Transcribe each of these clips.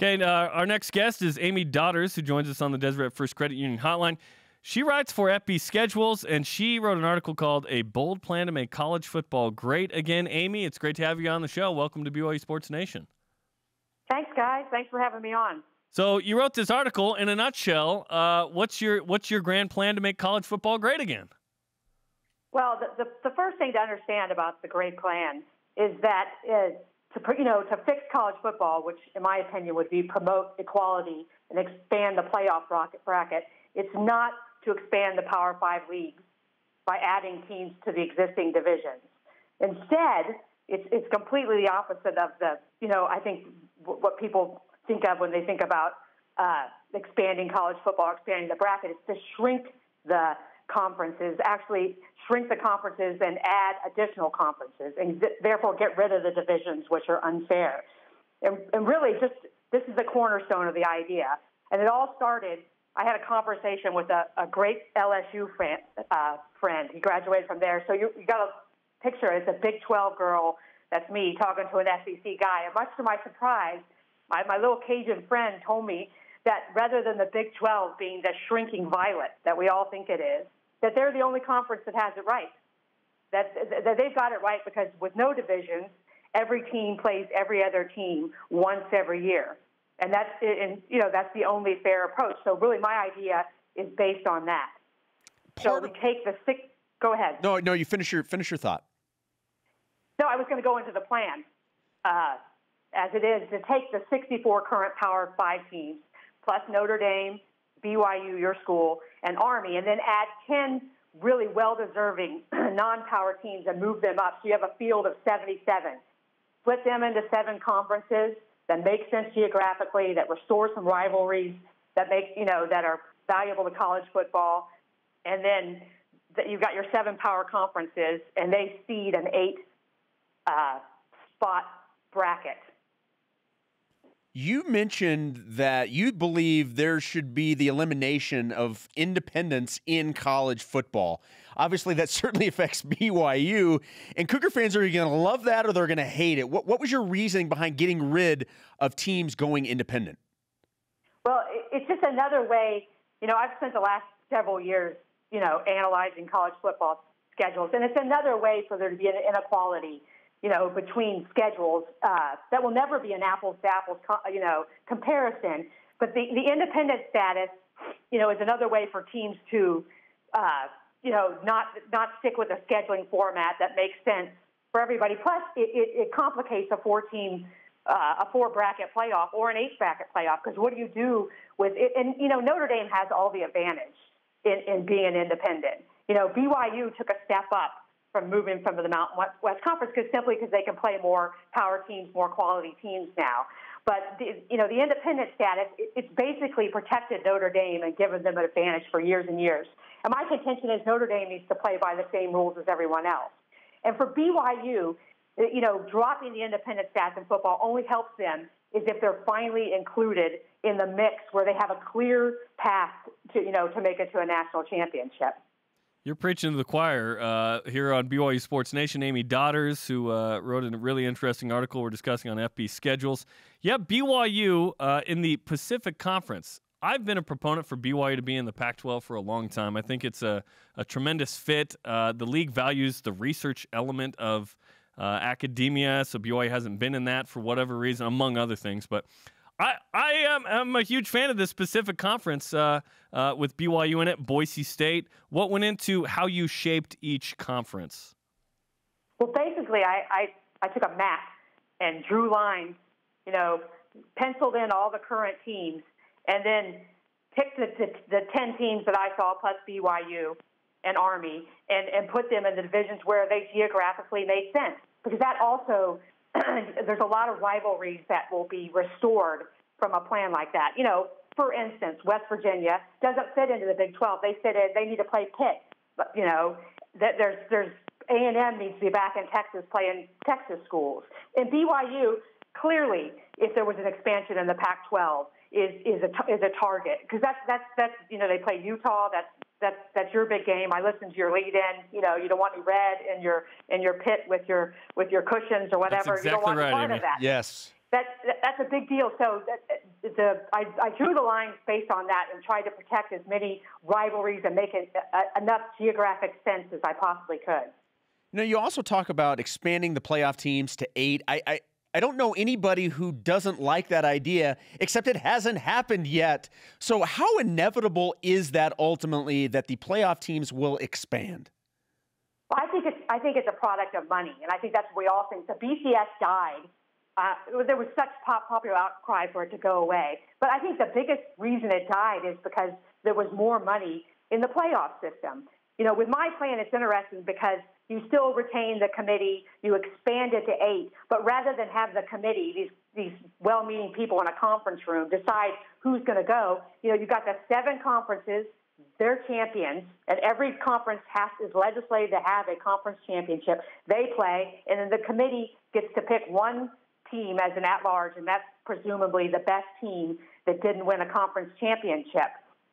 Okay, our next guest is Amy Daughters, who joins us on the Deseret First Credit Union Hotline. She writes for FB Schedules, and she wrote an article called A Bold Plan to Make College Football Great Again. Amy, it's great to have you on the show. Welcome to BYU Sports Nation. Thanks, guys. Thanks for having me on. So you wrote this article. In a nutshell, what's your grand plan to make college football great again? Well, the first thing to understand about the great plan is that to fix college football, which in my opinion would be promote equality and expand the playoff bracket, it's not to expand the Power 5 leagues by adding teams to the existing divisions. Instead, it's completely the opposite of I think what people think of when they think about expanding college football, expanding the bracket, is to shrink the conferences, actually shrink the conferences and add additional conferences, and therefore get rid of the divisions, which are unfair. And really, this is the cornerstone of the idea. And it all started, I had a conversation with a great LSU friend. He graduated from there. So you got to picture it's a Big 12 girl, that's me, talking to an SEC guy. And much to my surprise, my little Cajun friend told me that rather than the Big 12 being the shrinking violet that we all think it is, that they're the only conference that has it right. That they've got it right because with no divisions, every team plays every other team once every year. And that's the only fair approach. So really my idea is based on that. So we take the six. Go ahead. No, you finish your thought. No, I was going to go into the plan. As it is, to take the 64 current Power 5 teams, plus Notre Dame, BYU, your school, and Army, and then add 10 really well-deserving non-power teams and move them up. So you have a field of 77. Split them into 7 conferences that make sense geographically, that restore some rivalries, that that are valuable to college football. And then you've got your 7 power conferences, and they seed an 8-spot bracket. You mentioned that you believe there should be the elimination of independence in college football. Obviously, that certainly affects BYU, and Cougar fans are going to love that or they're going to hate it. What was your reasoning behind getting rid of teams going independent? Well, it's just another way. I've spent the last several years, analyzing college football schedules, and it's another way for there to be an inequality between schedules that will never be an apples-to-apples, comparison. But the independent status, is another way for teams to, not stick with a scheduling format that makes sense for everybody. Plus, it complicates a 4-bracket playoff or an 8-bracket playoff, because what do you do with it? And, Notre Dame has all the advantage in being an independent. BYU took a step up from moving from the Mountain West Conference simply because they can play more power teams, more quality teams now. But the independent status, it's basically protected Notre Dame and given them an advantage for years and years. And my contention is Notre Dame needs to play by the same rules as everyone else. And for BYU, dropping the independent status in football only helps them is if they're finally included in the mix where they have a clear path to make it to a national championship. You're preaching to the choir here on BYU Sports Nation. Amy Daughters, who wrote a really interesting article we're discussing on FB Schedules. Yeah, BYU in the Pacific Conference. I've been a proponent for BYU to be in the Pac-12 for a long time. I think it's a tremendous fit. The league values the research element of academia, so BYU hasn't been in that for whatever reason, among other things. But I'm a huge fan of this Pacific Conference with BYU in it, Boise State. What went into how you shaped each conference? Well, basically, I took a map and drew lines, penciled in all the current teams, and then picked the 10 teams that I saw, plus BYU and Army, and put them in the divisions where they geographically made sense. Because that also, there's a lot of rivalries that will be restored from a plan like that. For instance, West Virginia doesn't fit into the Big 12. They need to play Pitt. But, there's A&M needs to be back in Texas playing Texas schools. And BYU, clearly, if there was an expansion in the Pac-12, is a target, because that's they play Utah. That's your big game. I listened to your lead-in. You don't want any red in your pit with your cushions or whatever. That's exactly you don't want right, part Amy. of that. Yes. That's a big deal. So I drew the lines based on that and tried to protect as many rivalries and make it enough geographic sense as I possibly could. You also talk about expanding the playoff teams to 8. I don't know anybody who doesn't like that idea, except it hasn't happened yet. So how inevitable is that ultimately that the playoff teams will expand? Well, I think it's a product of money, and I think that's what we all think. The BCS died. There was such popular outcry for it to go away. But I think the biggest reason it died is because there was more money in the playoff system. With my plan, it's interesting because you still retain the committee, you expand it to 8, but rather than have the committee, these well-meaning people in a conference room decide who's going to go, you've got the 7 conferences, they're champions, and every conference is legislated to have a conference championship. They play, and then the committee gets to pick one team as an at-large, and that's presumably the best team that didn't win a conference championship.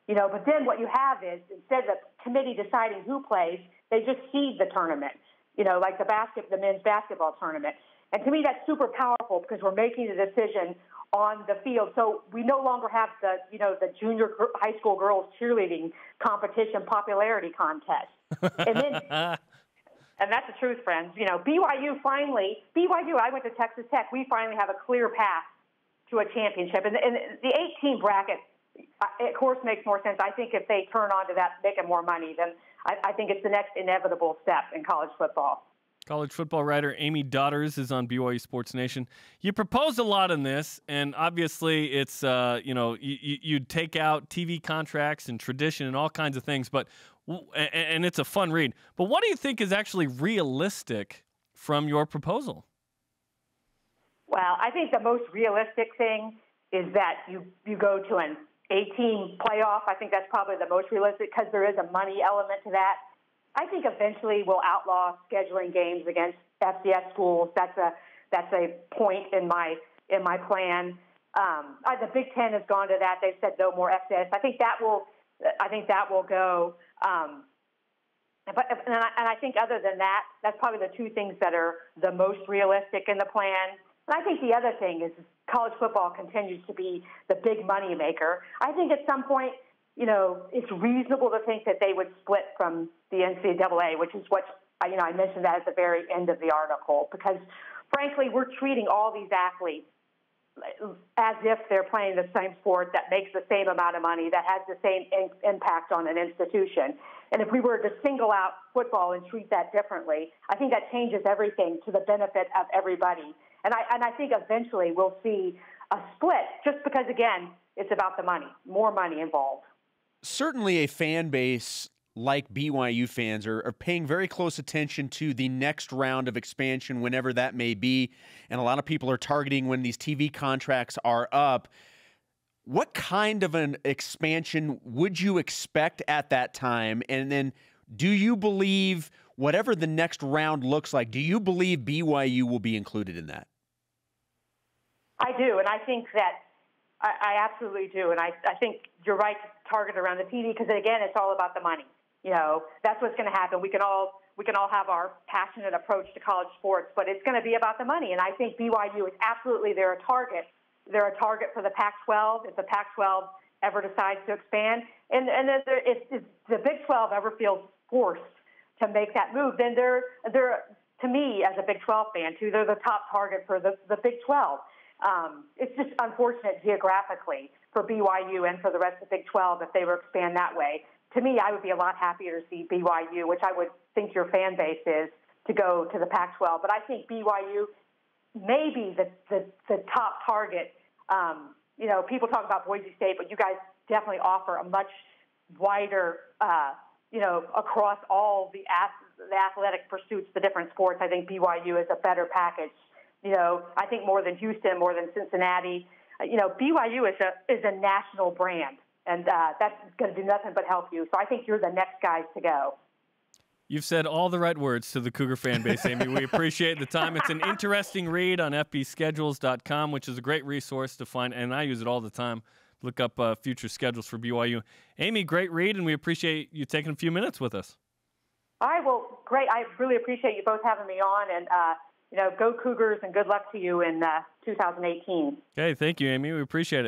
But then what you have is, instead of the committee deciding who plays, they just seed the tournament, like the men's basketball tournament. And to me, that's super powerful because we're making the decision on the field. So we no longer have the junior high school girls cheerleading competition popularity contest. And then, and that's the truth, friends. BYU, I went to Texas Tech. We finally have a clear path to a championship. And the 8-team bracket, of course, makes more sense. I think if they turn on to that, making more money, then I think it's the next inevitable step in college football. College football writer Amy Daughters is on BYU Sports Nation. You proposed a lot in this, and obviously it's, you take out TV contracts and tradition and all kinds of things, and it's a fun read. But what do you think is actually realistic from your proposal? Well, I think the most realistic thing is that you go to an 18 playoff. I think that's probably the most realistic because there is a money element to that. I think eventually we'll outlaw scheduling games against FCS schools. That's a point in my plan. The Big Ten has gone to that. They've said no more FCS. I think that will go. But I think other than that, that's probably the 2 things that are the most realistic in the plan. And I think the other thing is college football continues to be the big money maker. I think at some point, it's reasonable to think that they would split from the NCAA, which is what I mentioned that at the very end of the article, because frankly, we're treating all these athletes as if they're playing the same sport that makes the same amount of money, that has the same impact on an institution. And if we were to single out football and treat that differently, I think that changes everything to the benefit of everybody. And I think eventually we'll see a split just because, again, it's about the money, more money involved. Certainly a fan base like BYU fans are paying very close attention to the next round of expansion, whenever that may be. And a lot of people are targeting when these TV contracts are up. What kind of an expansion would you expect at that time? And then do you believe, whatever the next round looks like, do you believe BYU will be included in that? I do, and I think that I absolutely do. And I think you're right to target around the TV because, again, it's all about the money. That's what's going to happen. We can all have our passionate approach to college sports, but it's going to be about the money. And I think BYU is absolutely they're a target. They're a target for the Pac-12 if the Pac-12 ever decides to expand. And if the Big 12 ever feels forced to make that move, then they're to me, as a Big 12 fan, too, they're the top target for the Big 12. It's just unfortunate geographically for BYU and for the rest of the Big 12 if they were to expand that way. To me, I would be a lot happier to see BYU, which I would think your fan base is, to go to the Pac-12. But I think BYU may be the top target. People talk about Boise State, but you guys definitely offer a much wider, across all the athletic pursuits, the different sports. I think BYU is a better package. I think more than Houston, more than Cincinnati. BYU is a national brand, and that's going to do nothing but help you. So I think you're the next guys to go. You've said all the right words to the Cougar fan base, Amy. We appreciate the time. It's an interesting read on fbschedules.com, which is a great resource to find, and I use it all the time. Look up future schedules for BYU. Amy, great read, and we appreciate you taking a few minutes with us. All right, well, great. I really appreciate you both having me on, and go Cougars, and good luck to you in 2018. Okay, thank you, Amy. We appreciate it.